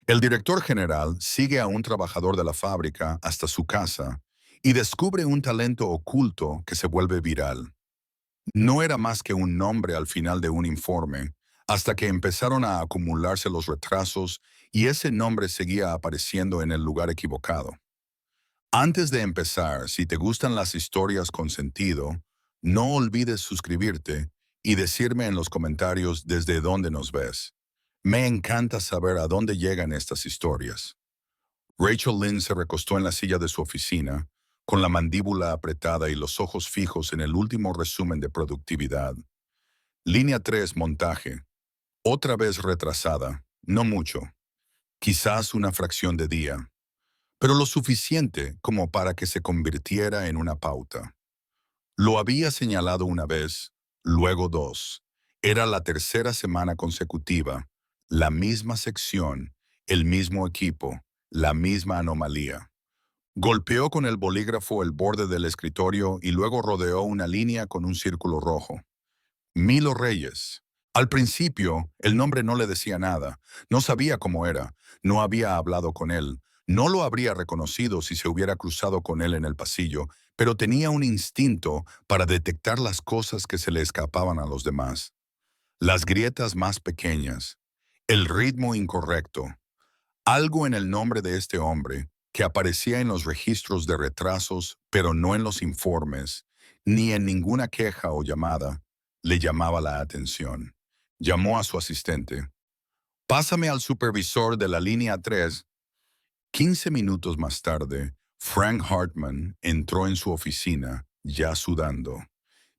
El director general sigue a un trabajador de la fábrica hasta su casa y descubre un talento oculto que se vuelve viral. No era más que un nombre al final de un informe, hasta que empezaron a acumularse los retrasos y ese nombre seguía apareciendo en el lugar equivocado. Antes de empezar, si te gustan las historias con sentido, no olvides suscribirte y decirme en los comentarios desde dónde nos ves. Me encanta saber a dónde llegan estas historias. Rachel Lynn se recostó en la silla de su oficina, con la mandíbula apretada y los ojos fijos en el último resumen de productividad. Línea 3, montaje. Otra vez retrasada, no mucho, quizás una fracción de día, pero lo suficiente como para que se convirtiera en una pauta. Lo había señalado una vez, luego dos. Era la tercera semana consecutiva, la misma sección, el mismo equipo, la misma anomalía. Golpeó con el bolígrafo el borde del escritorio y luego rodeó una línea con un círculo rojo. Milo Reyes. Al principio, el nombre no le decía nada. No sabía cómo era. No había hablado con él. No lo habría reconocido si se hubiera cruzado con él en el pasillo, pero tenía un instinto para detectar las cosas que se le escapaban a los demás. Las grietas más pequeñas. El ritmo incorrecto. Algo en el nombre de este hombre, que aparecía en los registros de retrasos, pero no en los informes, ni en ninguna queja o llamada, le llamaba la atención. Llamó a su asistente. Pásame al supervisor de la línea 3. 15 minutos más tarde, Frank Hartman entró en su oficina, ya sudando.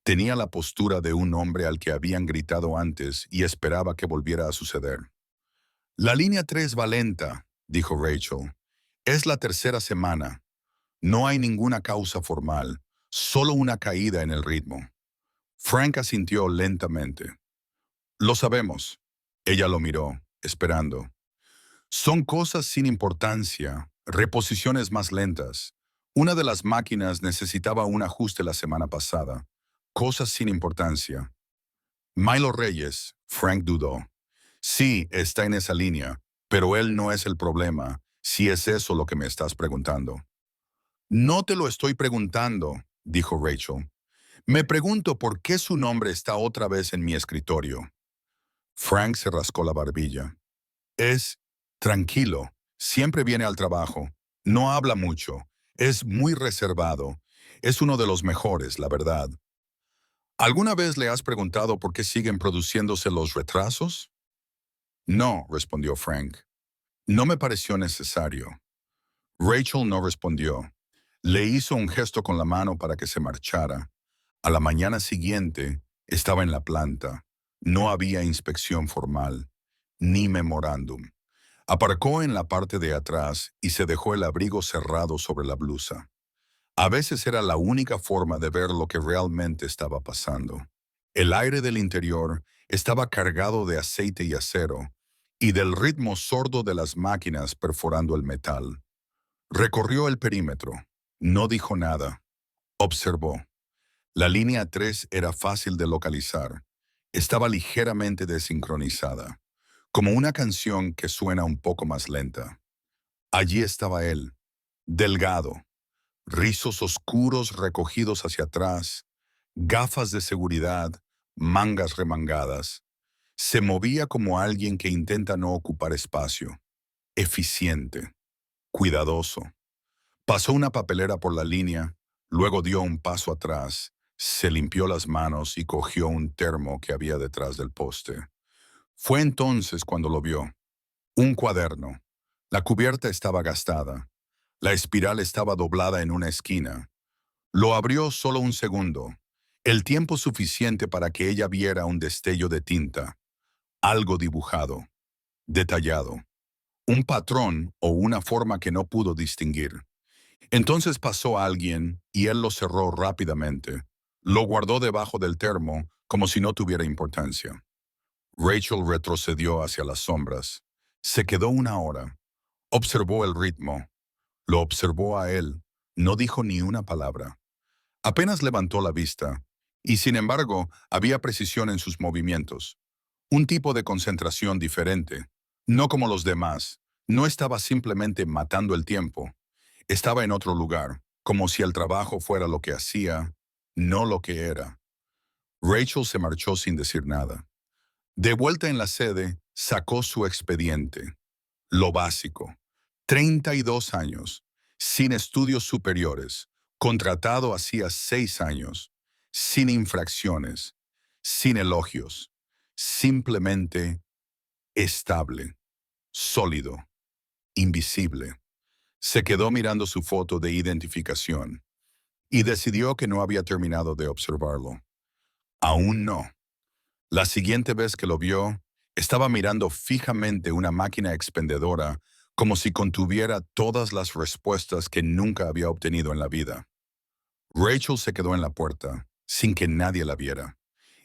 Tenía la postura de un hombre al que habían gritado antes y esperaba que volviera a suceder. La línea 3 va lenta, dijo Rachel. Es la tercera semana. No hay ninguna causa formal, solo una caída en el ritmo. Frank asintió lentamente. Lo sabemos. Ella lo miró, esperando. Son cosas sin importancia, reposiciones más lentas. Una de las máquinas necesitaba un ajuste la semana pasada. Cosas sin importancia. Milo Reyes, Frank dudó. Sí, está en esa línea, pero él no es el problema, si es eso lo que me estás preguntando. No te lo estoy preguntando, dijo Rachel. Me pregunto por qué su nombre está otra vez en mi escritorio. Frank se rascó la barbilla. Es tranquilo, siempre viene al trabajo, no habla mucho, es muy reservado, es uno de los mejores, la verdad. ¿Alguna vez le has preguntado por qué siguen produciéndose los retrasos? No, respondió Frank. No me pareció necesario. Rachel no respondió. Le hizo un gesto con la mano para que se marchara. A la mañana siguiente, estaba en la planta. No había inspección formal, ni memorándum. Aparcó en la parte de atrás y se dejó el abrigo cerrado sobre la blusa. A veces era la única forma de ver lo que realmente estaba pasando. El aire del interior estaba cargado de aceite y acero, y del ritmo sordo de las máquinas perforando el metal. Recorrió el perímetro. No dijo nada. Observó. La línea 3 era fácil de localizar. Estaba ligeramente desincronizada, como una canción que suena un poco más lenta. Allí estaba él, delgado, rizos oscuros recogidos hacia atrás, gafas de seguridad, mangas remangadas. Se movía como alguien que intenta no ocupar espacio. Eficiente, cuidadoso. Pasó una papelera por la línea, luego dio un paso atrás, se limpió las manos y cogió un termo que había detrás del poste. Fue entonces cuando lo vio. Un cuaderno. La cubierta estaba gastada. La espiral estaba doblada en una esquina. Lo abrió solo un segundo, el tiempo suficiente para que ella viera un destello de tinta, algo dibujado, detallado, un patrón o una forma que no pudo distinguir. Entonces pasó alguien y él lo cerró rápidamente. Lo guardó debajo del termo como si no tuviera importancia. Rachel retrocedió hacia las sombras. Se quedó una hora. Observó el ritmo. Lo observó a él. No dijo ni una palabra. Apenas levantó la vista, y sin embargo había precisión en sus movimientos. Un tipo de concentración diferente. No como los demás. No estaba simplemente matando el tiempo. Estaba en otro lugar, como si el trabajo fuera lo que hacía, no lo que era. Rachel se marchó sin decir nada. De vuelta en la sede, sacó su expediente. Lo básico. 32 años, sin estudios superiores, contratado hacía 6 años, sin infracciones, sin elogios, simplemente estable, sólido, invisible. Se quedó mirando su foto de identificación y decidió que no había terminado de observarlo. Aún no. La siguiente vez que lo vio, estaba mirando fijamente una máquina expendedora como si contuviera todas las respuestas que nunca había obtenido en la vida. Rachel se quedó en la puerta, sin que nadie la viera.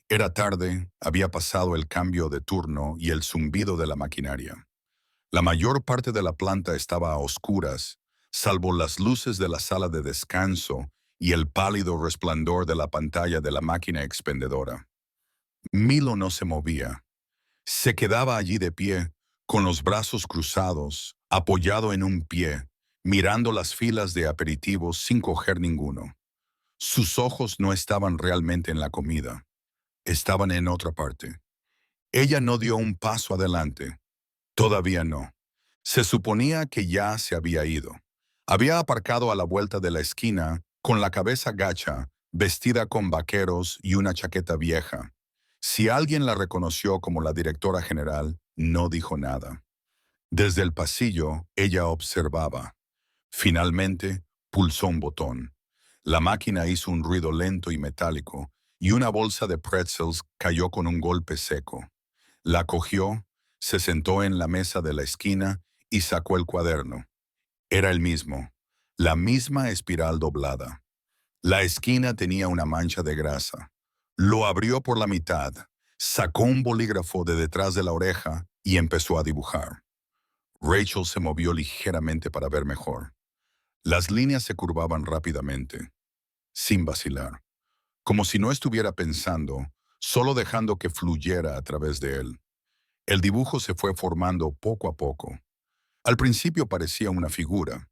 Era tarde, había pasado el cambio de turno y el zumbido de la maquinaria. La mayor parte de la planta estaba a oscuras, salvo las luces de la sala de descanso y el pálido resplandor de la pantalla de la máquina expendedora. Milo no se movía. Se quedaba allí de pie, con los brazos cruzados, apoyado en un pie, mirando las filas de aperitivos sin coger ninguno. Sus ojos no estaban realmente en la comida, estaban en otra parte. Ella no dio un paso adelante. Todavía no. Se suponía que ya se había ido. Había aparcado a la vuelta de la esquina, con la cabeza gacha, vestida con vaqueros y una chaqueta vieja. Si alguien la reconoció como la directora general, no dijo nada. Desde el pasillo, ella observaba. Finalmente, pulsó un botón. La máquina hizo un ruido lento y metálico, y una bolsa de pretzels cayó con un golpe seco. La cogió, se sentó en la mesa de la esquina y sacó el cuaderno. Era el mismo, la misma espiral doblada. La esquina tenía una mancha de grasa. Lo abrió por la mitad, sacó un bolígrafo de detrás de la oreja y empezó a dibujar. Rachel se movió ligeramente para ver mejor. Las líneas se curvaban rápidamente, sin vacilar, como si no estuviera pensando, solo dejando que fluyera a través de él. El dibujo se fue formando poco a poco. Al principio parecía una figura,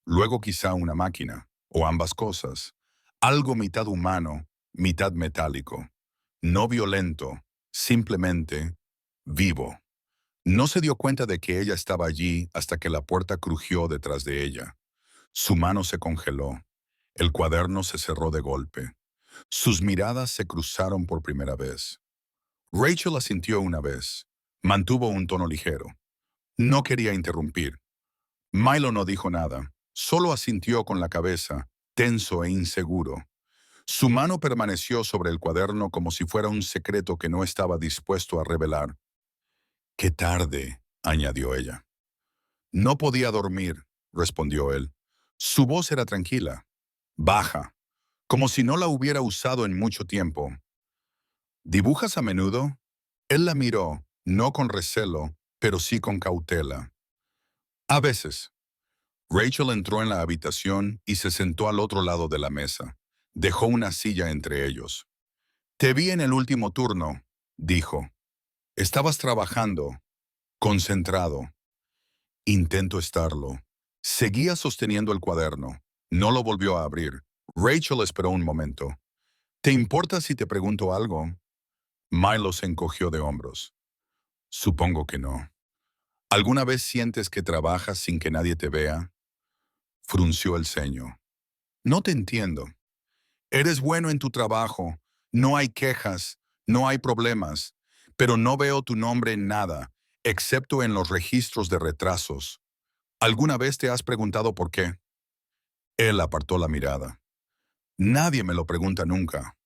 luego quizá una máquina, o ambas cosas. Algo mitad humano, mitad metálico. No violento, simplemente vivo. No se dio cuenta de que ella estaba allí hasta que la puerta crujió detrás de ella. Su mano se congeló. El cuaderno se cerró de golpe. Sus miradas se cruzaron por primera vez. Rachel asintió una vez. Mantuvo un tono ligero. No quería interrumpir. Milo no dijo nada. Solo asintió con la cabeza, tenso e inseguro. Su mano permaneció sobre el cuaderno como si fuera un secreto que no estaba dispuesto a revelar. «Qué tarde», añadió ella. «No podía dormir», respondió él. Su voz era tranquila, baja, como si no la hubiera usado en mucho tiempo. «¿Dibujas a menudo?» Él la miró, no con recelo, pero sí con cautela. «A veces». Rachel entró en la habitación y se sentó al otro lado de la mesa. Dejó una silla entre ellos. «Te vi en el último turno», dijo. «Estabas trabajando, concentrado». «Intento estarlo». Seguía sosteniendo el cuaderno. No lo volvió a abrir. Rachel esperó un momento. «¿Te importa si te pregunto algo?» Milo se encogió de hombros. «Supongo que no». «¿Alguna vez sientes que trabajas sin que nadie te vea?» Frunció el ceño. «No te entiendo. Eres bueno en tu trabajo. No hay quejas, no hay problemas. Pero no veo tu nombre en nada, excepto en los registros de retrasos. ¿Alguna vez te has preguntado por qué?» Él apartó la mirada. «Nadie me lo pregunta nunca».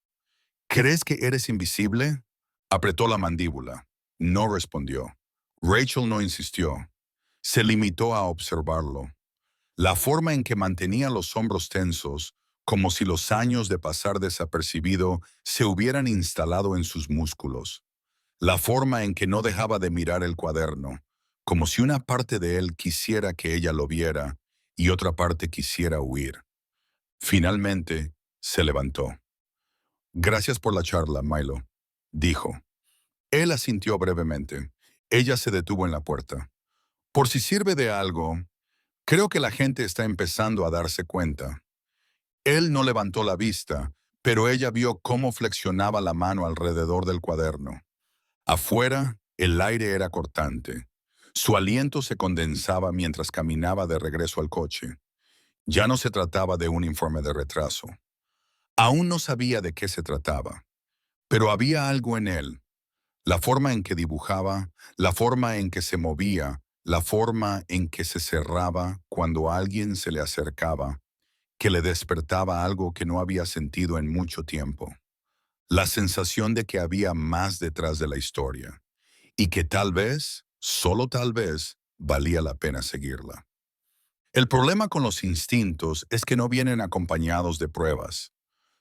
«¿Crees que eres invisible?» Apretó la mandíbula. No respondió. Rachel no insistió. Se limitó a observarlo. La forma en que mantenía los hombros tensos, como si los años de pasar desapercibido se hubieran instalado en sus músculos. La forma en que no dejaba de mirar el cuaderno, como si una parte de él quisiera que ella lo viera y otra parte quisiera huir. Finalmente, se levantó. «Gracias por la charla, Milo», dijo. Él asintió brevemente. Ella se detuvo en la puerta. Por si sirve de algo, creo que la gente está empezando a darse cuenta. Él no levantó la vista, pero ella vio cómo flexionaba la mano alrededor del cuaderno. Afuera, el aire era cortante. Su aliento se condensaba mientras caminaba de regreso al coche. Ya no se trataba de un informe de retraso. Aún no sabía de qué se trataba, pero había algo en él. La forma en que dibujaba, la forma en que se movía, la forma en que se cerraba cuando alguien se le acercaba, que le despertaba algo que no había sentido en mucho tiempo. La sensación de que había más detrás de la historia y que tal vez, solo tal vez, valía la pena seguirla. El problema con los instintos es que no vienen acompañados de pruebas.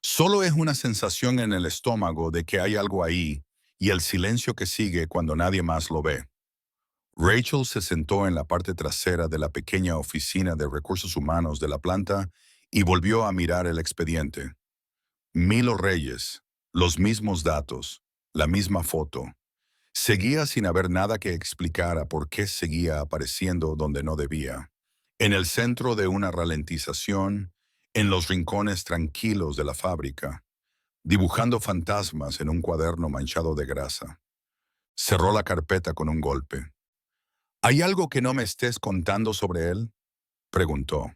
Solo es una sensación en el estómago de que hay algo ahí y el silencio que sigue cuando nadie más lo ve. Rachel se sentó en la parte trasera de la pequeña oficina de recursos humanos de la planta y volvió a mirar el expediente. Milo Reyes, los mismos datos, la misma foto. Seguía sin haber nada que explicara por qué seguía apareciendo donde no debía. En el centro de una ralentización, en los rincones tranquilos de la fábrica, dibujando fantasmas en un cuaderno manchado de grasa. Cerró la carpeta con un golpe. ¿Hay algo que no me estés contando sobre él?, preguntó.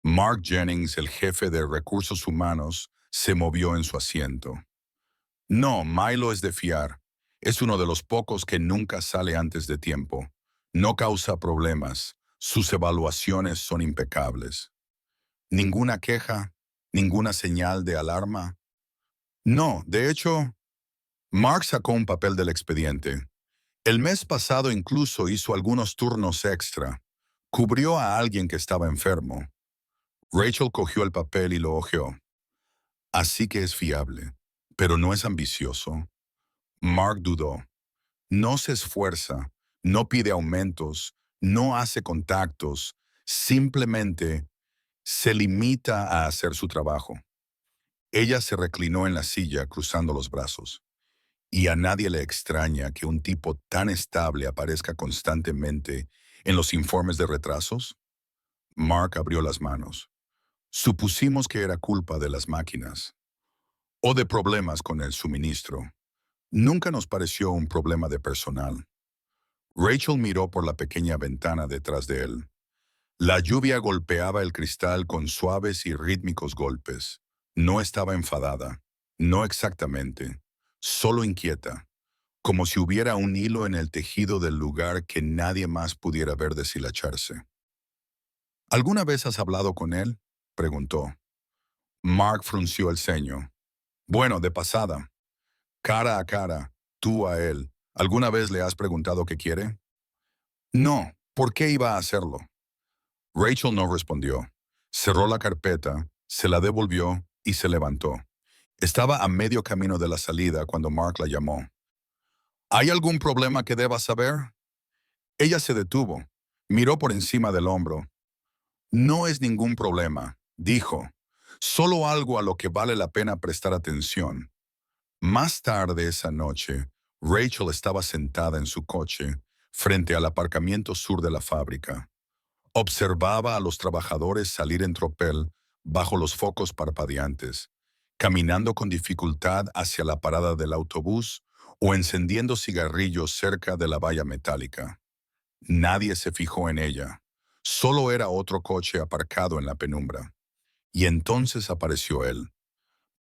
Mark Jennings, el jefe de recursos humanos, se movió en su asiento. No, Milo es de fiar. Es uno de los pocos que nunca sale antes de tiempo. No causa problemas. Sus evaluaciones son impecables. ¿Ninguna queja? ¿Ninguna señal de alarma? No, de hecho, Mark sacó un papel del expediente. El mes pasado incluso hizo algunos turnos extra. Cubrió a alguien que estaba enfermo. Rachel cogió el papel y lo hojeó. Así que es fiable, pero no es ambicioso. Mark dudó. No se esfuerza, no pide aumentos, no hace contactos, simplemente se limita a hacer su trabajo. Ella se reclinó en la silla cruzando los brazos. Y a nadie le extraña que un tipo tan estable aparezca constantemente en los informes de retrasos. Mark abrió las manos. Supusimos que era culpa de las máquinas o de problemas con el suministro. Nunca nos pareció un problema de personal. Rachel miró por la pequeña ventana detrás de él. La lluvia golpeaba el cristal con suaves y rítmicos golpes. No estaba enfadada, no exactamente, solo inquieta, como si hubiera un hilo en el tejido del lugar que nadie más pudiera ver deshilacharse. ¿Alguna vez has hablado con él?, preguntó. Mark frunció el ceño. Bueno, de pasada. Cara a cara, tú a él. ¿Alguna vez le has preguntado qué quiere? No, ¿por qué iba a hacerlo? Rachel no respondió. Cerró la carpeta, se la devolvió y se levantó. Estaba a medio camino de la salida cuando Mark la llamó. ¿Hay algún problema que deba saber? Ella se detuvo, miró por encima del hombro. No es ningún problema, dijo. Solo algo a lo que vale la pena prestar atención. Más tarde esa noche, Rachel estaba sentada en su coche, frente al aparcamiento sur de la fábrica. Observaba a los trabajadores salir en tropel bajo los focos parpadeantes, caminando con dificultad hacia la parada del autobús o encendiendo cigarrillos cerca de la valla metálica. Nadie se fijó en ella. Solo era otro coche aparcado en la penumbra. Y entonces apareció él.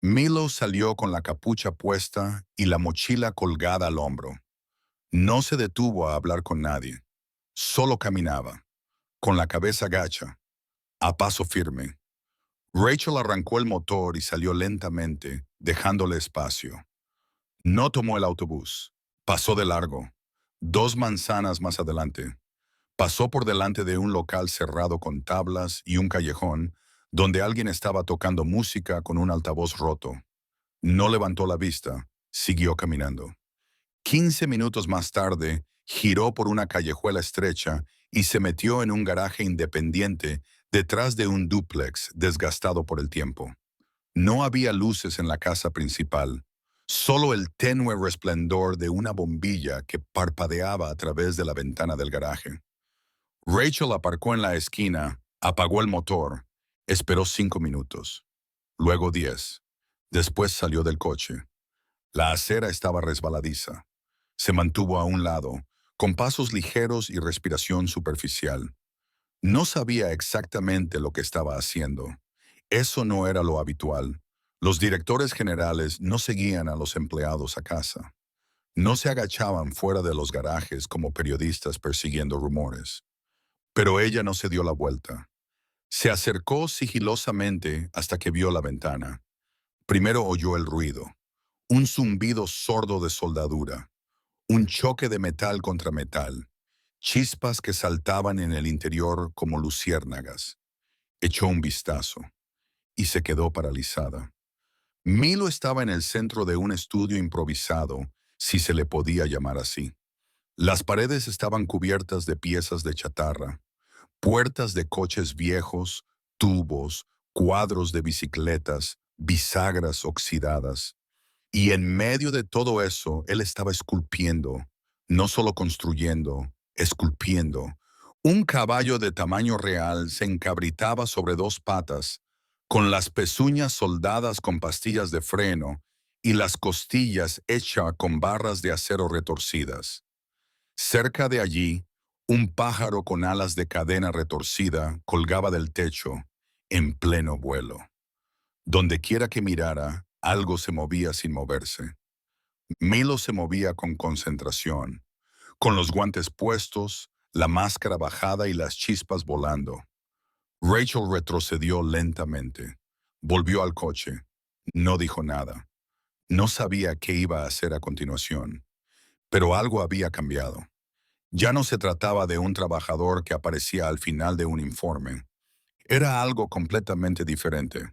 Milo salió con la capucha puesta y la mochila colgada al hombro. No se detuvo a hablar con nadie. Solo caminaba, con la cabeza gacha, a paso firme. Rachel arrancó el motor y salió lentamente, dejándole espacio. No tomó el autobús. Pasó de largo. 2 manzanas más adelante. Pasó por delante de un local cerrado con tablas y un callejón donde alguien estaba tocando música con un altavoz roto. No levantó la vista, siguió caminando. 15 minutos más tarde, giró por una callejuela estrecha y se metió en un garaje independiente detrás de un dúplex desgastado por el tiempo. No había luces en la casa principal, solo el tenue resplandor de una bombilla que parpadeaba a través de la ventana del garaje. Rachel aparcó en la esquina, apagó el motor, esperó 5 minutos, luego 10. Después salió del coche. La acera estaba resbaladiza. Se mantuvo a un lado, con pasos ligeros y respiración superficial. No sabía exactamente lo que estaba haciendo. Eso no era lo habitual. Los directores generales no seguían a los empleados a casa. No se agachaban fuera de los garajes como periodistas persiguiendo rumores. Pero ella no se dio la vuelta. Se acercó sigilosamente hasta que vio la ventana. Primero oyó el ruido, un zumbido sordo de soldadura, un choque de metal contra metal, chispas que saltaban en el interior como luciérnagas. Echó un vistazo y se quedó paralizada. Milo estaba en el centro de un estudio improvisado, si se le podía llamar así. Las paredes estaban cubiertas de piezas de chatarra, puertas de coches viejos, tubos, cuadros de bicicletas, bisagras oxidadas. Y en medio de todo eso, él estaba esculpiendo, no solo construyendo, esculpiendo. Un caballo de tamaño real se encabritaba sobre dos patas, con las pezuñas soldadas con pastillas de freno y las costillas hechas con barras de acero retorcidas. Cerca de allí, un pájaro con alas de cadena retorcida colgaba del techo, en pleno vuelo. Donde quiera que mirara, algo se movía sin moverse. Milo se movía con concentración, con los guantes puestos, la máscara bajada y las chispas volando. Rachel retrocedió lentamente. Volvió al coche. No dijo nada. No sabía qué iba a hacer a continuación. Pero algo había cambiado. Ya no se trataba de un trabajador que aparecía al final de un informe. Era algo completamente diferente.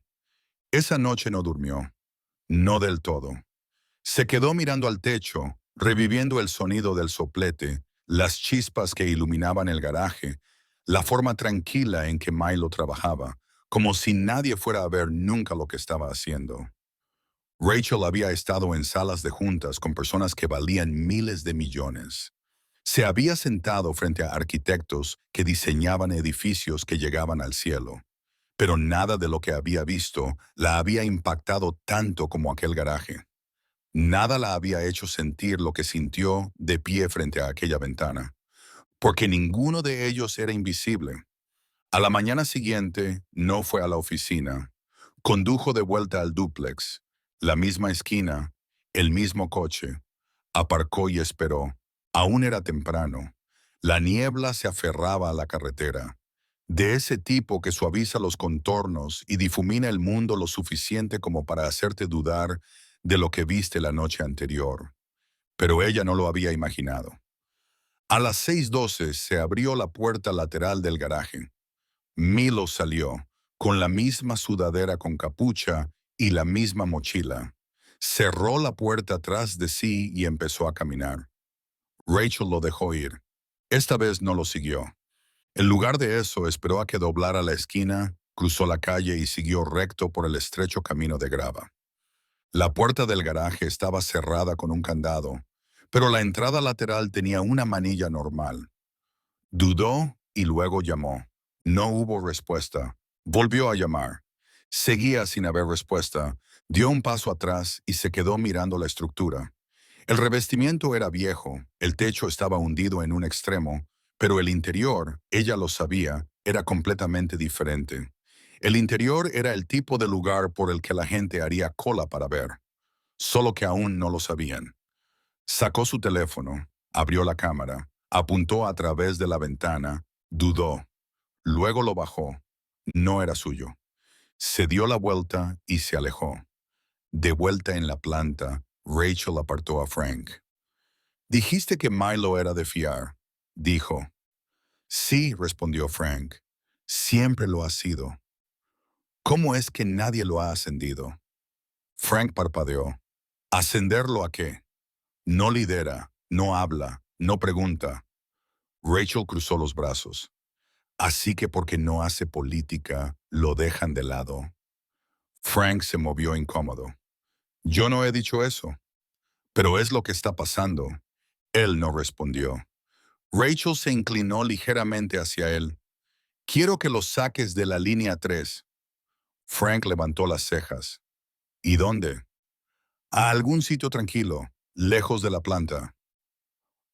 Esa noche no durmió. No del todo. Se quedó mirando al techo, reviviendo el sonido del soplete, las chispas que iluminaban el garaje, la forma tranquila en que Milo trabajaba, como si nadie fuera a ver nunca lo que estaba haciendo. Rachel había estado en salas de juntas con personas que valían miles de millones. Se había sentado frente a arquitectos que diseñaban edificios que llegaban al cielo, pero nada de lo que había visto la había impactado tanto como aquel garaje. Nada la había hecho sentir lo que sintió de pie frente a aquella ventana, porque ninguno de ellos era invisible. A la mañana siguiente no fue a la oficina. Condujo de vuelta al dúplex, la misma esquina, el mismo coche. Aparcó y esperó. Aún era temprano. La niebla se aferraba a la carretera. De ese tipo que suaviza los contornos y difumina el mundo lo suficiente como para hacerte dudar de lo que viste la noche anterior. Pero ella no lo había imaginado. A las 6:12 se abrió la puerta lateral del garaje. Milo salió, con la misma sudadera con capucha y la misma mochila. Cerró la puerta atrás de sí y empezó a caminar. Rachel lo dejó ir. Esta vez no lo siguió. En lugar de eso, esperó a que doblara la esquina, cruzó la calle y siguió recto por el estrecho camino de grava. La puerta del garaje estaba cerrada con un candado, pero la entrada lateral tenía una manilla normal. Dudó y luego llamó. No hubo respuesta. Volvió a llamar. Seguía sin haber respuesta. Dio un paso atrás y se quedó mirando la estructura. El revestimiento era viejo, el techo estaba hundido en un extremo, pero el interior, ella lo sabía, era completamente diferente. El interior era el tipo de lugar por el que la gente haría cola para ver, solo que aún no lo sabían. Sacó su teléfono, abrió la cámara, apuntó a través de la ventana, dudó, luego lo bajó. No era suyo. Se dio la vuelta y se alejó. De vuelta en la planta, Rachel apartó a Frank. Dijiste que Milo era de fiar, dijo. Sí, respondió Frank. Siempre lo ha sido. ¿Cómo es que nadie lo ha ascendido? Frank parpadeó. ¿Ascenderlo a qué? No lidera, no habla, no pregunta. Rachel cruzó los brazos. Así que porque no hace política, lo dejan de lado. Frank se movió incómodo. Yo no he dicho eso. Pero es lo que está pasando. Él no respondió. Rachel se inclinó ligeramente hacia él. Quiero que los saques de la línea 3. Frank levantó las cejas. ¿Y dónde? A algún sitio tranquilo, lejos de la planta.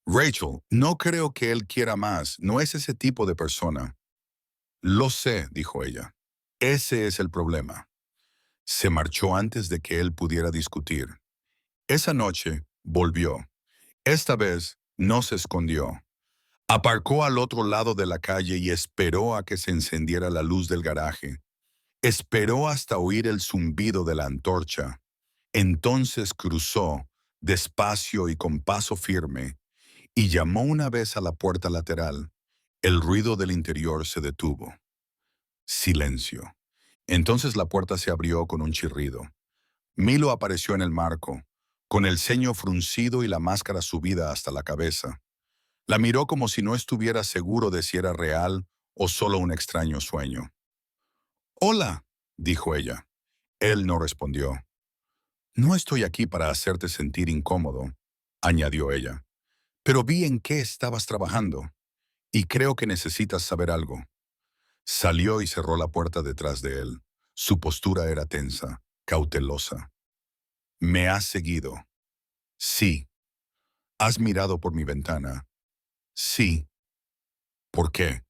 Rachel, no creo que él quiera más, no es ese tipo de persona. Lo sé, dijo ella. Ese es el problema. Se marchó antes de que él pudiera discutir. Esa noche volvió. Esta vez no se escondió. Aparcó al otro lado de la calle y esperó a que se encendiera la luz del garaje. Esperó hasta oír el zumbido de la antorcha. Entonces cruzó, despacio y con paso firme, y llamó una vez a la puerta lateral. El ruido del interior se detuvo. Silencio. Entonces la puerta se abrió con un chirrido. Milo apareció en el marco, con el ceño fruncido y la máscara subida hasta la cabeza. La miró como si no estuviera seguro de si era real o solo un extraño sueño. «Hola», dijo ella. Él no respondió. «No estoy aquí para hacerte sentir incómodo», añadió ella. «Pero vi en qué estabas trabajando, y creo que necesitas saber algo». Salió y cerró la puerta detrás de él. Su postura era tensa, cautelosa. «¿Me has seguido?» «Sí». «¿Has mirado por mi ventana?» «Sí». «¿Por qué?»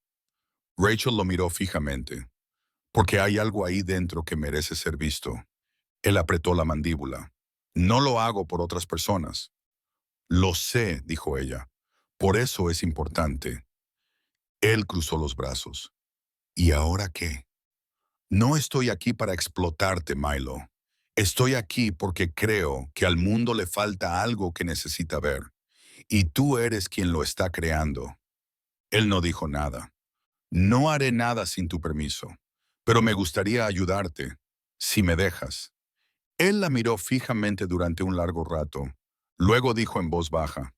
Rachel lo miró fijamente. «Porque hay algo ahí dentro que merece ser visto». Él apretó la mandíbula. «No lo hago por otras personas». «Lo sé», dijo ella. «Por eso es importante». Él cruzó los brazos. «¿Y ahora qué?» «No estoy aquí para explotarte, Milo. Estoy aquí porque creo que al mundo le falta algo que necesita ver. Y tú eres quien lo está creando». Él no dijo nada. «No haré nada sin tu permiso, pero me gustaría ayudarte, si me dejas». Él la miró fijamente durante un largo rato. Luego dijo en voz baja,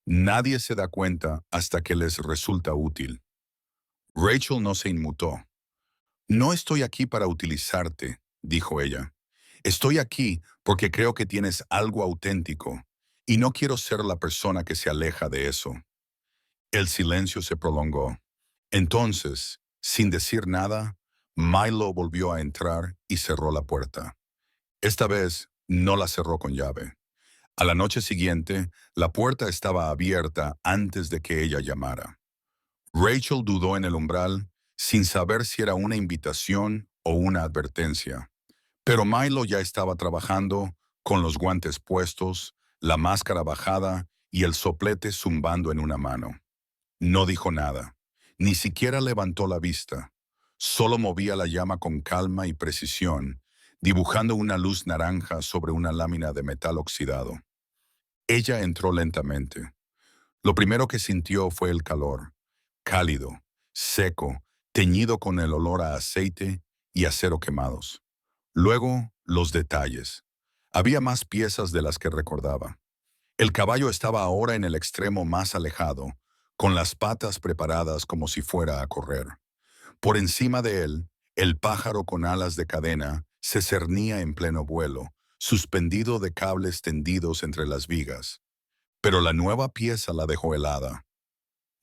«Nadie se da cuenta hasta que les resulta útil». Rachel no se inmutó. «No estoy aquí para utilizarte», dijo ella. «Estoy aquí porque creo que tienes algo auténtico, y no quiero ser la persona que se aleja de eso». El silencio se prolongó. Entonces, sin decir nada, Milo volvió a entrar y cerró la puerta. Esta vez no la cerró con llave. A la noche siguiente, la puerta estaba abierta antes de que ella llamara. Rachel dudó en el umbral, sin saber si era una invitación o una advertencia. Pero Milo ya estaba trabajando, con los guantes puestos, la máscara bajada y el soplete zumbando en una mano. No dijo nada, ni siquiera levantó la vista. Solo movía la llama con calma y precisión, dibujando una luz naranja sobre una lámina de metal oxidado. Ella entró lentamente. Lo primero que sintió fue el calor, cálido, seco, teñido con el olor a aceite y acero quemados. Luego, los detalles. Había más piezas de las que recordaba. El caballo estaba ahora en el extremo más alejado, con las patas preparadas como si fuera a correr. Por encima de él, el pájaro con alas de cadena se cernía en pleno vuelo, suspendido de cables tendidos entre las vigas. Pero la nueva pieza la dejó helada.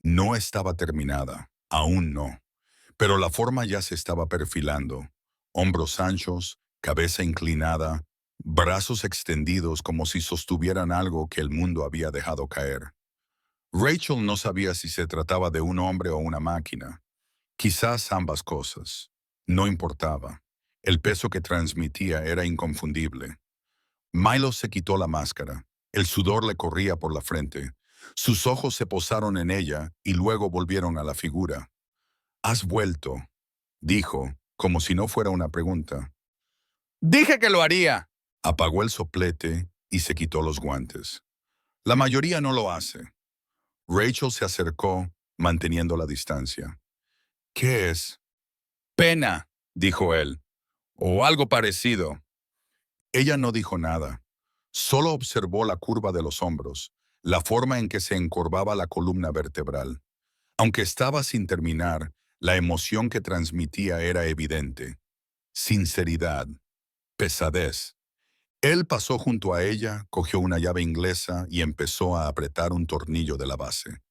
No estaba terminada, aún no, pero la forma ya se estaba perfilando. Hombros anchos, cabeza inclinada, brazos extendidos como si sostuvieran algo que el mundo había dejado caer. Rachel no sabía si se trataba de un hombre o una máquina. Quizás ambas cosas. No importaba. El peso que transmitía era inconfundible. Milo se quitó la máscara. El sudor le corría por la frente. Sus ojos se posaron en ella y luego volvieron a la figura. «Has vuelto», dijo, como si no fuera una pregunta. «Dije que lo haría». Apagó el soplete y se quitó los guantes. «La mayoría no lo hace». Rachel se acercó, manteniendo la distancia. «¿Qué es?» «Pena», dijo él, «o algo parecido». Ella no dijo nada. Solo observó la curva de los hombros, la forma en que se encorvaba la columna vertebral. Aunque estaba sin terminar, la emoción que transmitía era evidente. Sinceridad. Pesadez. Él pasó junto a ella, cogió una llave inglesa y empezó a apretar un tornillo de la base.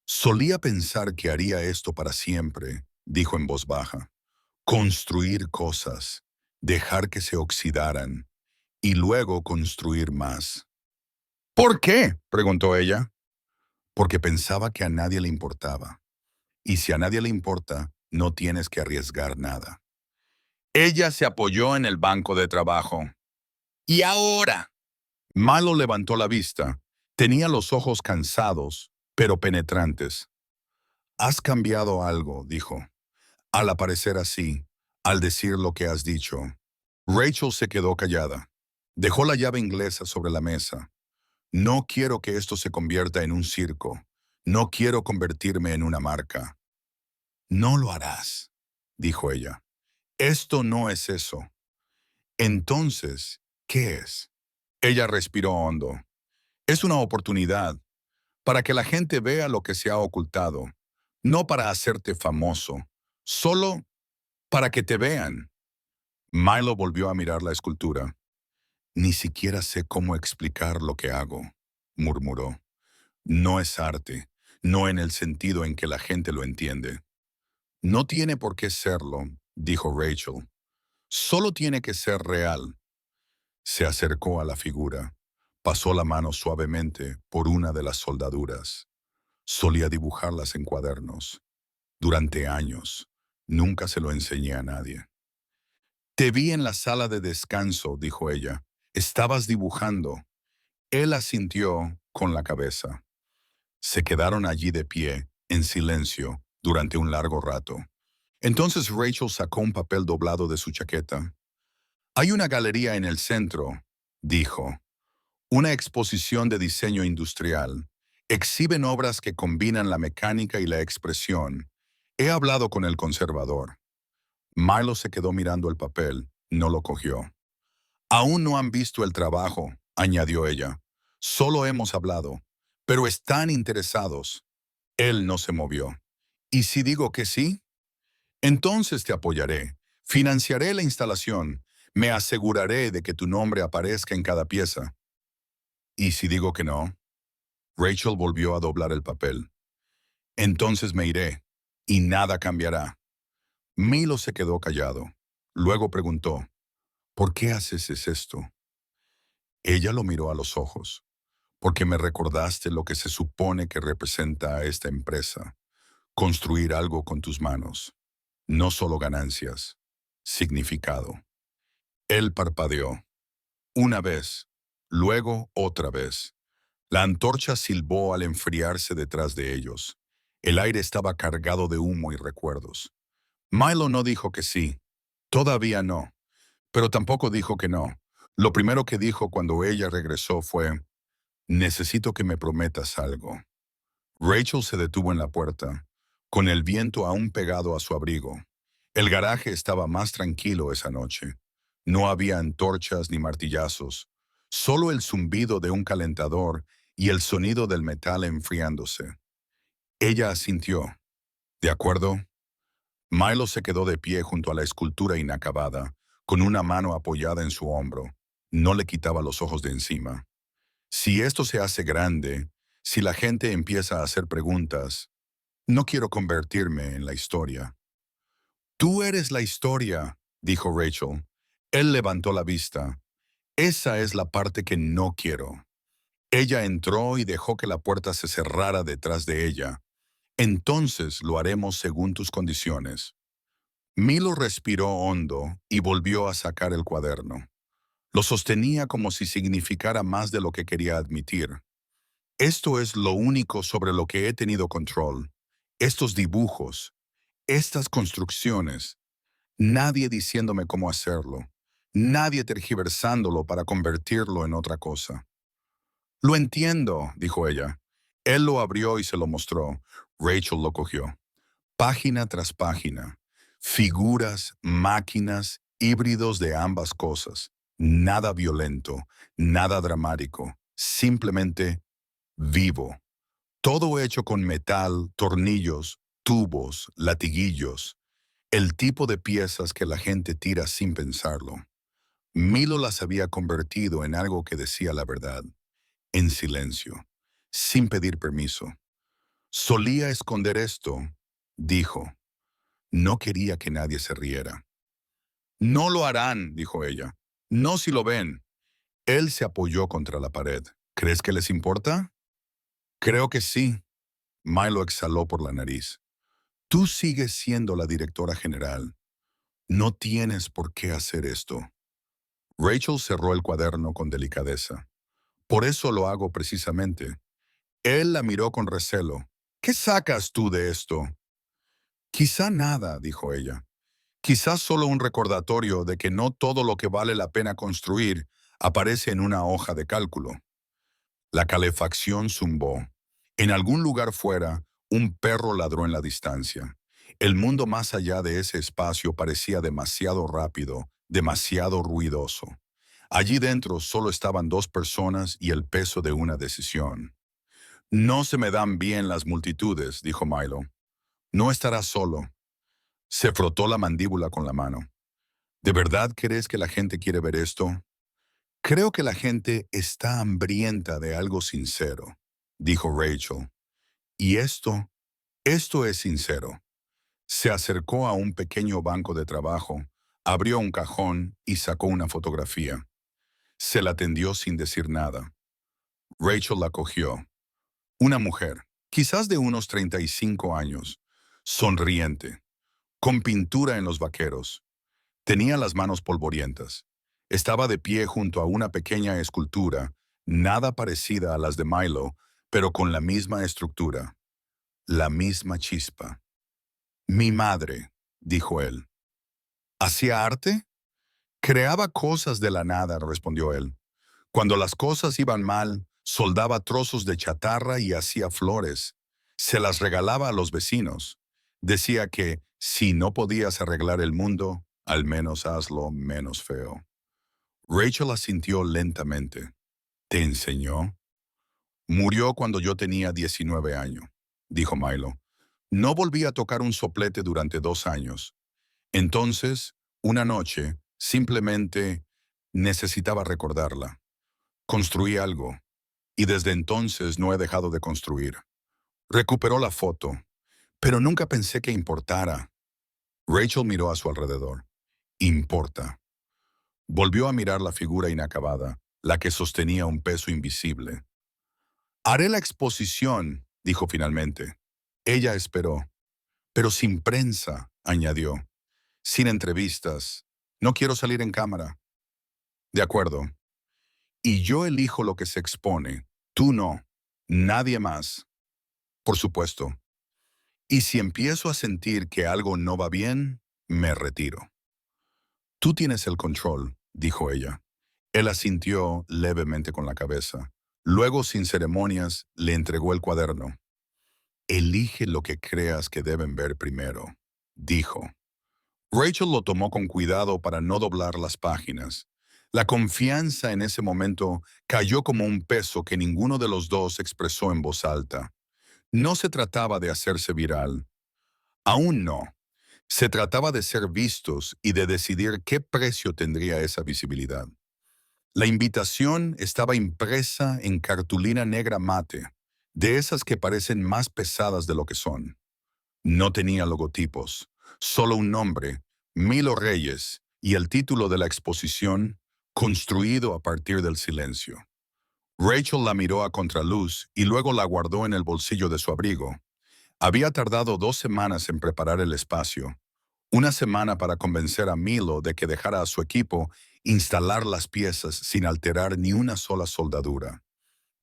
Solía pensar que haría esto para siempre, dijo en voz baja. Construir cosas, dejar que se oxidaran y luego construir más. ¿Por qué? Preguntó ella. Porque pensaba que a nadie le importaba. Y si a nadie le importa, no tienes que arriesgar nada. Ella se apoyó en el banco de trabajo. ¿Y ahora? Malo levantó la vista. Tenía los ojos cansados, pero penetrantes. Has cambiado algo, dijo. Al aparecer así, al decir lo que has dicho. Rachel se quedó callada. Dejó la llave inglesa sobre la mesa. No quiero que esto se convierta en un circo. No quiero convertirme en una marca. No lo harás, dijo ella. Esto no es eso. Entonces, ¿qué es? Ella respiró hondo. Es una oportunidad para que la gente vea lo que se ha ocultado, no para hacerte famoso, solo para que te vean. Milo volvió a mirar la escultura. Ni siquiera sé cómo explicar lo que hago, murmuró. No es arte, no en el sentido en que la gente lo entiende. No tiene por qué serlo, dijo Rachel. Solo tiene que ser real. Se acercó a la figura. Pasó la mano suavemente por una de las soldaduras. Solía dibujarlas en cuadernos. Durante años. Nunca se lo enseñé a nadie. Te vi en la sala de descanso, dijo ella. Estabas dibujando. Él asintió con la cabeza. Se quedaron allí de pie, en silencio, durante un largo rato. Entonces Rachel sacó un papel doblado de su chaqueta. Hay una galería en el centro, dijo. Una exposición de diseño industrial. Exhiben obras que combinan la mecánica y la expresión. He hablado con el conservador. Milo se quedó mirando el papel, no lo cogió. Aún no han visto el trabajo, añadió ella. Solo hemos hablado, pero están interesados. Él no se movió. ¿Y si digo que sí? Entonces te apoyaré. Financiaré la instalación. Me aseguraré de que tu nombre aparezca en cada pieza. ¿Y si digo que no? Rachel volvió a doblar el papel. Entonces me iré, y nada cambiará. Milo se quedó callado. Luego preguntó, ¿por qué haces esto? Ella lo miró a los ojos. Porque me recordaste lo que se supone que representa a esta empresa. Construir algo con tus manos. No solo ganancias, significado. Él parpadeó. Una vez, luego otra vez. La antorcha silbó al enfriarse detrás de ellos. El aire estaba cargado de humo y recuerdos. Milo no dijo que sí. Todavía no. Pero tampoco dijo que no. Lo primero que dijo cuando ella regresó fue, necesito que me prometas algo. Rachel se detuvo en la puerta, con el viento aún pegado a su abrigo. El garaje estaba más tranquilo esa noche. No había antorchas ni martillazos, solo el zumbido de un calentador y el sonido del metal enfriándose. Ella asintió. ¿De acuerdo? Milo se quedó de pie junto a la escultura inacabada, con una mano apoyada en su hombro. No le quitaba los ojos de encima. Si esto se hace grande, si la gente empieza a hacer preguntas, no quiero convertirme en la historia. Tú eres la historia, dijo Rachel. Él levantó la vista. Esa es la parte que no quiero. Ella entró y dejó que la puerta se cerrara detrás de ella. Entonces lo haremos según tus condiciones. Milo respiró hondo y volvió a sacar el cuaderno. Lo sostenía como si significara más de lo que quería admitir. Esto es lo único sobre lo que he tenido control. Estos dibujos, estas construcciones, nadie diciéndome cómo hacerlo, nadie tergiversándolo para convertirlo en otra cosa. Lo entiendo, dijo ella. Él lo abrió y se lo mostró. Rachel lo cogió. Página tras página. Figuras, máquinas, híbridos de ambas cosas. Nada violento, nada dramático. Simplemente vivo. Todo hecho con metal, tornillos, tubos, latiguillos. El tipo de piezas que la gente tira sin pensarlo. Milo las había convertido en algo que decía la verdad, en silencio, sin pedir permiso. Solía esconder esto, dijo. No quería que nadie se riera. No lo harán, dijo ella. No si lo ven. Él se apoyó contra la pared. ¿Crees que les importa? Creo que sí. Milo exhaló por la nariz. Tú sigues siendo la directora general. No tienes por qué hacer esto. Rachel cerró el cuaderno con delicadeza. Por eso lo hago precisamente. Él la miró con recelo. ¿Qué sacas tú de esto? Quizá nada, dijo ella. Quizás solo un recordatorio de que no todo lo que vale la pena construir aparece en una hoja de cálculo. La calefacción zumbó. En algún lugar fuera, un perro ladró en la distancia. El mundo más allá de ese espacio parecía demasiado rápido, demasiado ruidoso. Allí dentro solo estaban dos personas y el peso de una decisión. No se me dan bien las multitudes, dijo Milo. No estarás solo. Se frotó la mandíbula con la mano. ¿De verdad crees que la gente quiere ver esto? Creo que la gente está hambrienta de algo sincero, dijo Rachel. Y esto es sincero. Se acercó a un pequeño banco de trabajo, abrió un cajón y sacó una fotografía. Se la tendió sin decir nada. Rachel la cogió. Una mujer, quizás de unos 35 años, sonriente, con pintura en los vaqueros. Tenía las manos polvorientas. Estaba de pie junto a una pequeña escultura, nada parecida a las de Milo, pero con la misma estructura, la misma chispa. Mi madre, dijo él. ¿Hacía arte? Creaba cosas de la nada, respondió él. Cuando las cosas iban mal, soldaba trozos de chatarra y hacía flores. Se las regalaba a los vecinos. Decía que, si no podías arreglar el mundo, al menos hazlo menos feo. Rachel asintió lentamente. ¿Te enseñó? Murió cuando yo tenía 19 años, dijo Milo. No volví a tocar un soplete durante 2 años. Entonces, una noche, simplemente necesitaba recordarla. Construí algo, y desde entonces no he dejado de construir. Recuperó la foto, pero nunca pensé que importara. Rachel miró a su alrededor. Importa. Volvió a mirar la figura inacabada, la que sostenía un peso invisible. Haré la exposición, dijo finalmente. Ella esperó. Pero sin prensa, añadió. Sin entrevistas. No quiero salir en cámara. De acuerdo. Y yo elijo lo que se expone. Tú no. Nadie más. Por supuesto. Y si empiezo a sentir que algo no va bien, me retiro. Tú tienes el control, dijo ella. Él asintió levemente con la cabeza. Luego, sin ceremonias, le entregó el cuaderno. Elige lo que creas que deben ver primero, dijo. Rachel lo tomó con cuidado para no doblar las páginas. La confianza en ese momento cayó como un peso que ninguno de los dos expresó en voz alta. No se trataba de hacerse viral. Aún no. Se trataba de ser vistos y de decidir qué precio tendría esa visibilidad. La invitación estaba impresa en cartulina negra mate, de esas que parecen más pesadas de lo que son. No tenía logotipos, solo un nombre, Milo Reyes, y el título de la exposición, construido a partir del silencio. Rachel la miró a contraluz y luego la guardó en el bolsillo de su abrigo. Había tardado 2 semanas en preparar el espacio. Una semana para convencer a Milo de que dejara a su equipo instalar las piezas sin alterar ni una sola soldadura.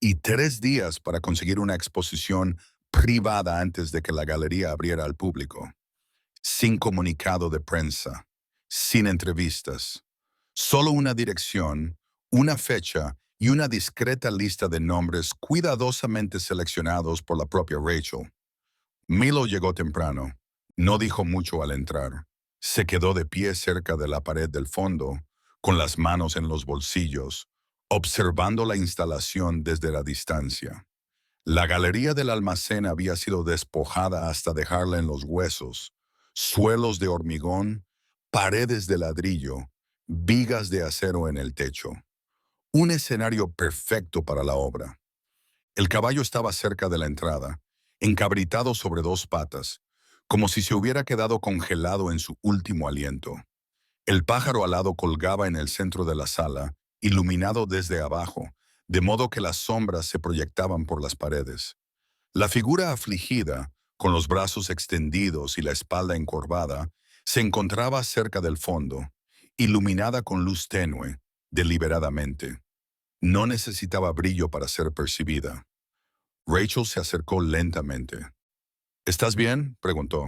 Y 3 días para conseguir una exposición privada antes de que la galería abriera al público. Sin comunicado de prensa, sin entrevistas. Solo una dirección, una fecha y una discreta lista de nombres cuidadosamente seleccionados por la propia Rachel. Milo llegó temprano. No dijo mucho al entrar. Se quedó de pie cerca de la pared del fondo, con las manos en los bolsillos, observando la instalación desde la distancia. La galería del almacén había sido despojada hasta dejarla en los huesos, suelos de hormigón, paredes de ladrillo, vigas de acero en el techo. Un escenario perfecto para la obra. El caballo estaba cerca de la entrada, encabritado sobre dos patas, como si se hubiera quedado congelado en su último aliento. El pájaro alado colgaba en el centro de la sala, iluminado desde abajo, de modo que las sombras se proyectaban por las paredes. La figura afligida, con los brazos extendidos y la espalda encorvada, se encontraba cerca del fondo, iluminada con luz tenue, deliberadamente. No necesitaba brillo para ser percibida. Rachel se acercó lentamente. ¿Estás bien?, preguntó.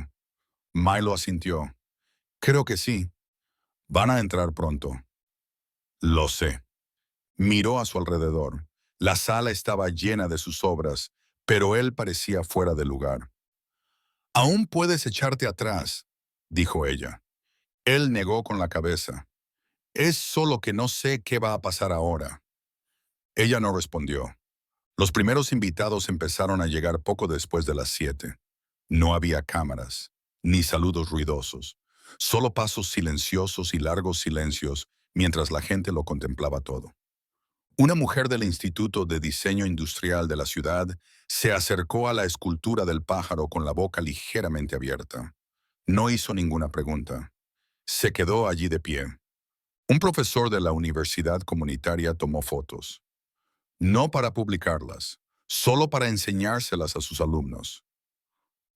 Milo asintió. Creo que sí. Van a entrar pronto. Lo sé. Miró a su alrededor. La sala estaba llena de sus obras, pero él parecía fuera de lugar. Aún puedes echarte atrás, dijo ella. Él negó con la cabeza. Es solo que no sé qué va a pasar ahora. Ella no respondió. Los primeros invitados empezaron a llegar poco después de las 7. No había cámaras, ni saludos ruidosos, solo pasos silenciosos y largos silencios mientras la gente lo contemplaba todo. Una mujer del Instituto de Diseño Industrial de la ciudad se acercó a la escultura del pájaro con la boca ligeramente abierta. No hizo ninguna pregunta. Se quedó allí de pie. Un profesor de la universidad comunitaria tomó fotos. No para publicarlas, solo para enseñárselas a sus alumnos.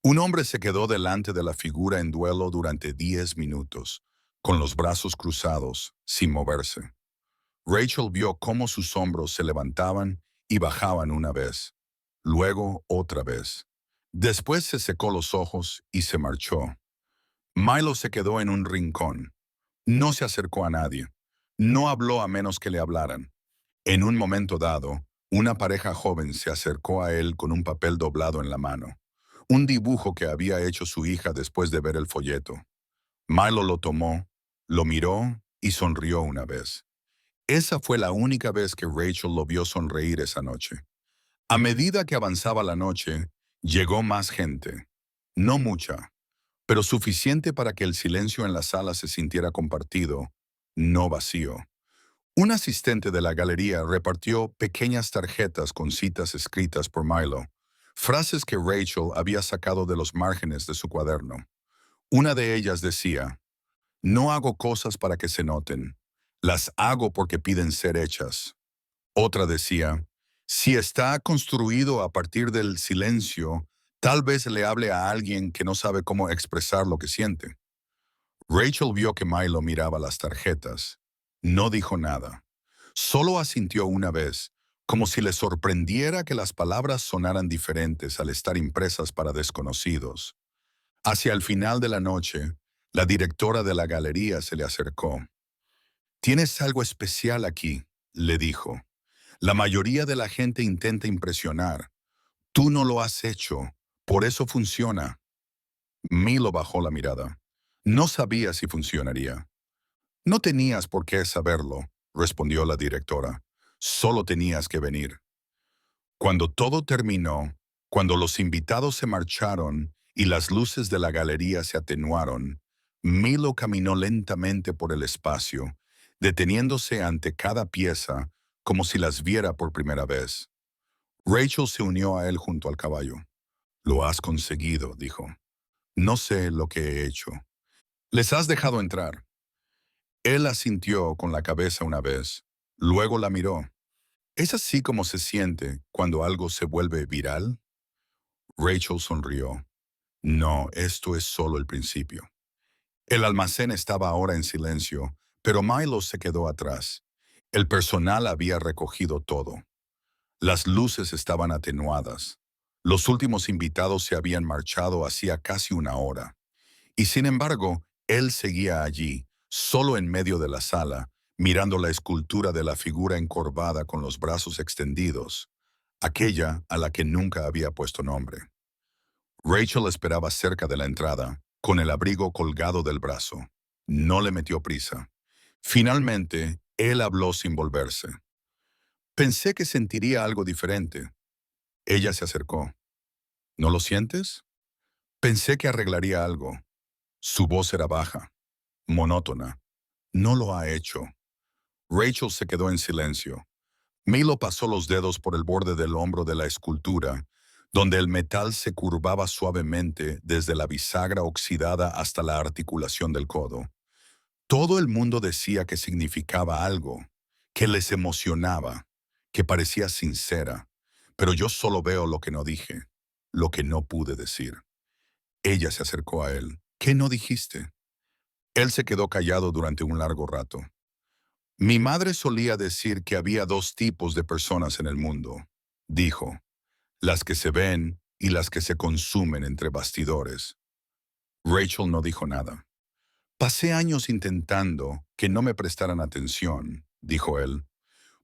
Un hombre se quedó delante de la figura en duelo durante 10 minutos, con los brazos cruzados, sin moverse. Rachel vio cómo sus hombros se levantaban y bajaban una vez, luego otra vez. Después se secó los ojos y se marchó. Milo se quedó en un rincón. No se acercó a nadie. No habló a menos que le hablaran. En un momento dado, una pareja joven se acercó a él con un papel doblado en la mano, un dibujo que había hecho su hija después de ver el folleto. Milo lo tomó, lo miró y sonrió una vez. Esa fue la única vez que Rachel lo vio sonreír esa noche. A medida que avanzaba la noche, llegó más gente. No mucha, pero suficiente para que el silencio en la sala se sintiera compartido, no vacío. Un asistente de la galería repartió pequeñas tarjetas con citas escritas por Milo, frases que Rachel había sacado de los márgenes de su cuaderno. Una de ellas decía: no hago cosas para que se noten, las hago porque piden ser hechas. Otra decía: si está construido a partir del silencio, tal vez le hable a alguien que no sabe cómo expresar lo que siente. Rachel vio que Milo miraba las tarjetas. No dijo nada. Solo asintió una vez, como si le sorprendiera que las palabras sonaran diferentes al estar impresas para desconocidos. Hacia el final de la noche, la directora de la galería se le acercó. «Tienes algo especial aquí», le dijo. «La mayoría de la gente intenta impresionar. Tú no lo has hecho, por eso funciona». Milo bajó la mirada. No sabía si funcionaría. «No tenías por qué saberlo», respondió la directora. «Solo tenías que venir». Cuando todo terminó, cuando los invitados se marcharon y las luces de la galería se atenuaron, Milo caminó lentamente por el espacio, deteniéndose ante cada pieza como si las viera por primera vez. Rachel se unió a él junto al caballo. «Lo has conseguido», dijo. «No sé lo que he hecho». «Les has dejado entrar». Él asintió con la cabeza una vez, luego la miró. ¿Es así como se siente cuando algo se vuelve viral? Rachel sonrió. No, esto es solo el principio. El almacén estaba ahora en silencio, pero Milo se quedó atrás. El personal había recogido todo. Las luces estaban atenuadas. Los últimos invitados se habían marchado hacía casi una hora. Y sin embargo, él seguía allí, solo en medio de la sala, mirando la escultura de la figura encorvada con los brazos extendidos, aquella a la que nunca había puesto nombre. Rachel esperaba cerca de la entrada, con el abrigo colgado del brazo. No le metió prisa. Finalmente, él habló sin volverse. «Pensé que sentiría algo diferente». Ella se acercó. «¿No lo sientes?» «Pensé que arreglaría algo». Su voz era baja, monótona. «No lo ha hecho». Rachel se quedó en silencio. Milo pasó los dedos por el borde del hombro de la escultura, donde el metal se curvaba suavemente desde la bisagra oxidada hasta la articulación del codo. Todo el mundo decía que significaba algo, que les emocionaba, que parecía sincera, pero yo solo veo lo que no dije, lo que no pude decir. Ella se acercó a él. ¿Qué no dijiste? Él se quedó callado durante un largo rato. Mi madre solía decir que había dos tipos de personas en el mundo, dijo, las que se ven y las que se consumen entre bastidores. Rachel no dijo nada. Pasé años intentando que no me prestaran atención, dijo él,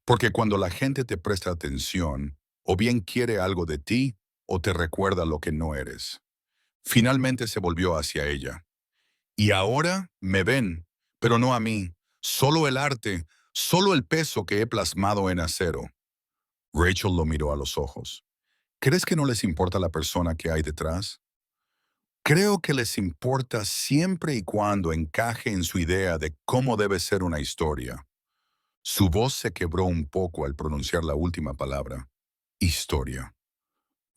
porque cuando la gente te presta atención, o bien quiere algo de ti, o te recuerda lo que no eres. Finalmente se volvió hacia ella. Y ahora me ven, pero no a mí, solo el arte, solo el peso que he plasmado en acero. Rachel lo miró a los ojos. ¿Crees que no les importa la persona que hay detrás? Creo que les importa siempre y cuando encaje en su idea de cómo debe ser una historia. Su voz se quebró un poco al pronunciar la última palabra. Historia.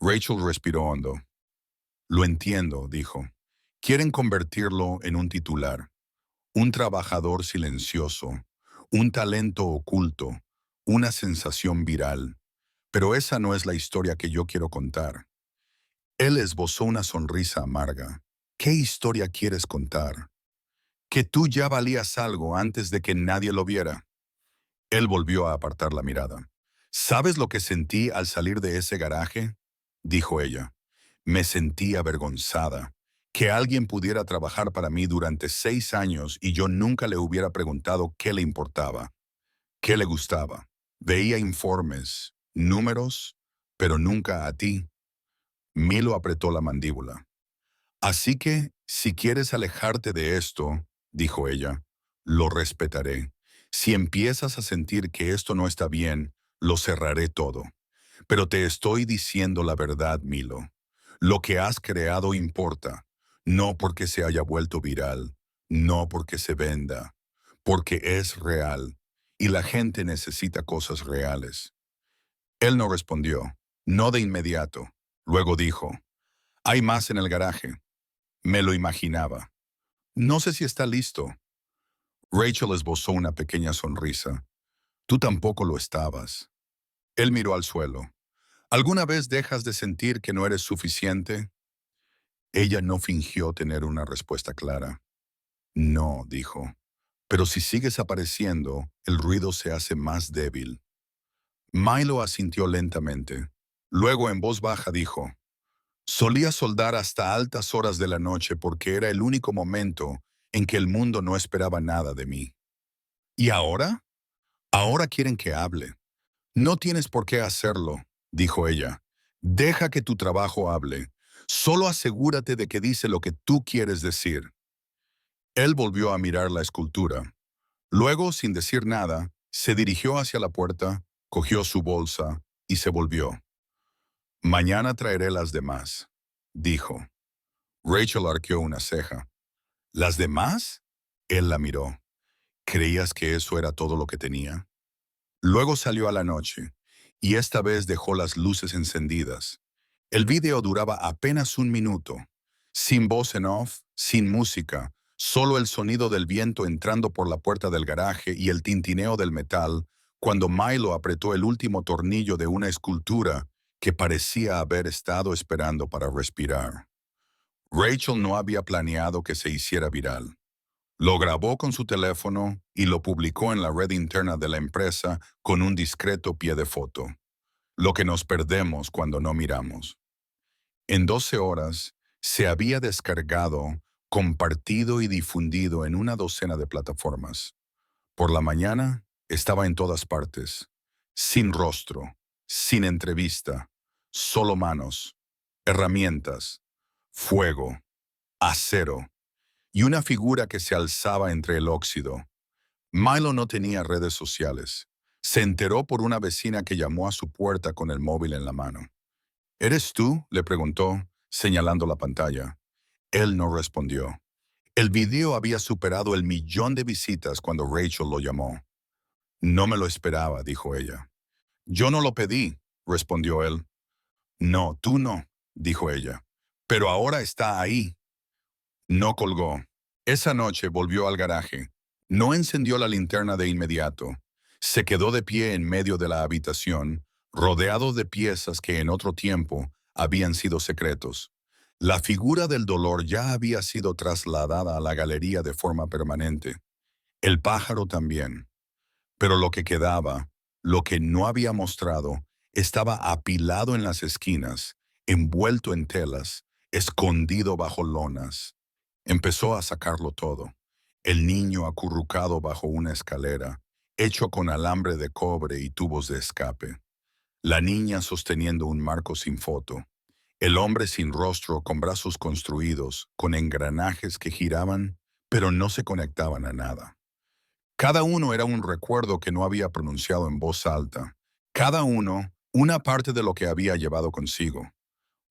Rachel respiró hondo. Lo entiendo, dijo. Quieren convertirlo en un titular, un trabajador silencioso, un talento oculto, una sensación viral. Pero esa no es la historia que yo quiero contar. Él esbozó una sonrisa amarga. ¿Qué historia quieres contar? Que tú ya valías algo antes de que nadie lo viera. Él volvió a apartar la mirada. ¿Sabes lo que sentí al salir de ese garaje? Dijo ella. Me sentí avergonzada. Que alguien pudiera trabajar para mí durante 6 años y yo nunca le hubiera preguntado qué le importaba, qué le gustaba. Veía informes, números, pero nunca a ti. Milo apretó la mandíbula. Así que, si quieres alejarte de esto, dijo ella, lo respetaré. Si empiezas a sentir que esto no está bien, lo cerraré todo. Pero te estoy diciendo la verdad, Milo. Lo que has creado importa, no porque se haya vuelto viral, no porque se venda, porque es real, y la gente necesita cosas reales. Él no respondió, no de inmediato. Luego dijo, hay más en el garaje. Me lo imaginaba. No sé si está listo. Rachel esbozó una pequeña sonrisa. Tú tampoco lo estabas. Él miró al suelo. ¿Alguna vez dejas de sentir que no eres suficiente? Ella no fingió tener una respuesta clara. No, dijo. Pero si sigues apareciendo, el ruido se hace más débil. Milo asintió lentamente. Luego en voz baja dijo, solía soldar hasta altas horas de la noche porque era el único momento en que el mundo no esperaba nada de mí. ¿Y ahora? Ahora quieren que hable. No tienes por qué hacerlo, dijo ella. Deja que tu trabajo hable. Solo asegúrate de que dice lo que tú quieres decir. Él volvió a mirar la escultura. Luego, sin decir nada, se dirigió hacia la puerta, cogió su bolsa y se volvió. Mañana traeré las demás, dijo. Rachel arqueó una ceja. ¿Las demás? Él la miró. ¿Creías que eso era todo lo que tenía? Luego salió a la noche, y esta vez dejó las luces encendidas. El video duraba apenas 1 minuto, sin voz en off, sin música, solo el sonido del viento entrando por la puerta del garaje y el tintineo del metal cuando Milo apretó el último tornillo de una escultura que parecía haber estado esperando para respirar. Rachel no había planeado que se hiciera viral. Lo grabó con su teléfono y lo publicó en la red interna de la empresa con un discreto pie de foto. Lo que nos perdemos cuando no miramos. En 12 horas, se había descargado, compartido y difundido en una docena de plataformas. Por la mañana, estaba en todas partes. Sin rostro, sin entrevista, solo manos, herramientas, fuego, acero y una figura que se alzaba entre el óxido. Milo no tenía redes sociales. Se enteró por una vecina que llamó a su puerta con el móvil en la mano. ¿Eres tú?, le preguntó, señalando la pantalla. Él no respondió. El video había superado el 1.000.000 de visitas cuando Rachel lo llamó. No me lo esperaba, dijo ella. Yo no lo pedí, respondió él. No, tú no, dijo ella. Pero ahora está ahí. No colgó. Esa noche volvió al garaje. No encendió la linterna de inmediato. Se quedó de pie en medio de la habitación, rodeado de piezas que en otro tiempo habían sido secretos. La figura del dolor ya había sido trasladada a la galería de forma permanente. El pájaro también. Pero lo que quedaba, lo que no había mostrado, estaba apilado en las esquinas, envuelto en telas, escondido bajo lonas. Empezó a sacarlo todo. El niño acurrucado bajo una escalera, hecho con alambre de cobre y tubos de escape. La niña sosteniendo un marco sin foto. El hombre sin rostro con brazos construidos, con engranajes que giraban, pero no se conectaban a nada. Cada uno era un recuerdo que no había pronunciado en voz alta. Cada uno, una parte de lo que había llevado consigo.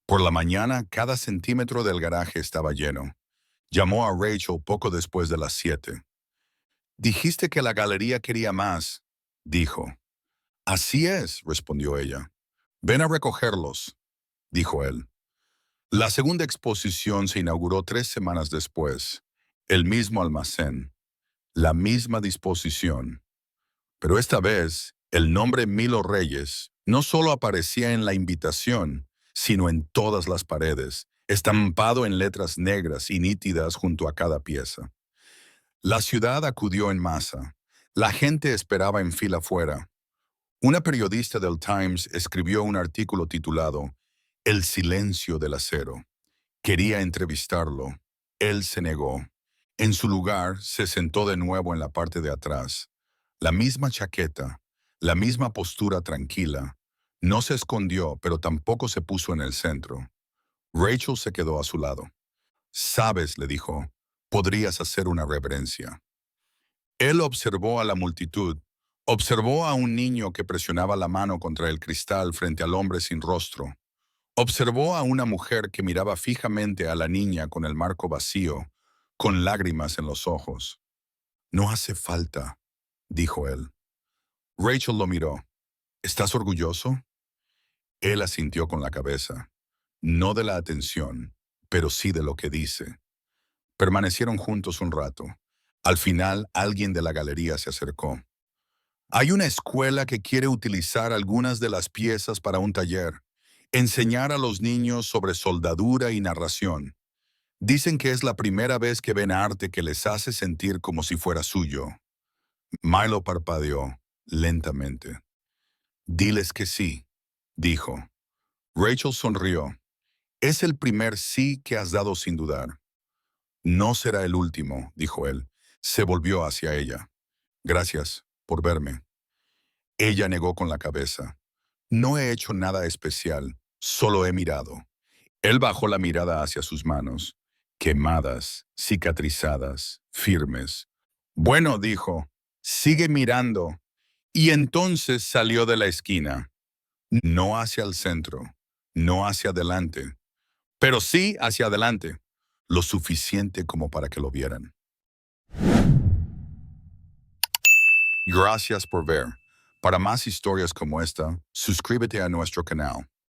Por la mañana, cada centímetro del garaje estaba lleno. Llamó a Rachel poco después de las 7. Dijiste que la galería quería más, dijo. Así es, respondió ella. Ven a recogerlos, dijo él. La segunda exposición se inauguró 3 semanas después. El mismo almacén, la misma disposición. Pero esta vez, el nombre Milo Reyes no solo aparecía en la invitación, sino en todas las paredes, estampado en letras negras y nítidas junto a cada pieza. La ciudad acudió en masa. La gente esperaba en fila fuera. Una periodista del Times escribió un artículo titulado El silencio del acero. Quería entrevistarlo. Él se negó. En su lugar, se sentó de nuevo en la parte de atrás. La misma chaqueta, la misma postura tranquila. No se escondió, pero tampoco se puso en el centro. Rachel se quedó a su lado. Sabes, le dijo, podrías hacer una reverencia. Él observó a la multitud. Observó a un niño que presionaba la mano contra el cristal frente al hombre sin rostro. Observó a una mujer que miraba fijamente a la niña con el marco vacío, con lágrimas en los ojos. No hace falta, dijo él. Rachel lo miró. ¿Estás orgulloso? Él asintió con la cabeza. No de la atención, pero sí de lo que dice. Permanecieron juntos un rato. Al final, alguien de la galería se acercó. Hay una escuela que quiere utilizar algunas de las piezas para un taller. Enseñar a los niños sobre soldadura y narración. Dicen que es la primera vez que ven arte que les hace sentir como si fuera suyo. Milo parpadeó lentamente. Diles que sí, dijo. Rachel sonrió. Es el primer sí que has dado sin dudar. No será el último, dijo él. Se volvió hacia ella. Gracias por verme. Ella negó con la cabeza. No he hecho nada especial, solo he mirado. Él bajó la mirada hacia sus manos, quemadas, cicatrizadas, firmes. Bueno, dijo, sigue mirando. Y entonces salió de la esquina, no hacia el centro, no hacia adelante, pero sí hacia adelante, lo suficiente como para que lo vieran. Gracias por ver. Para más historias como esta, suscríbete a nuestro canal.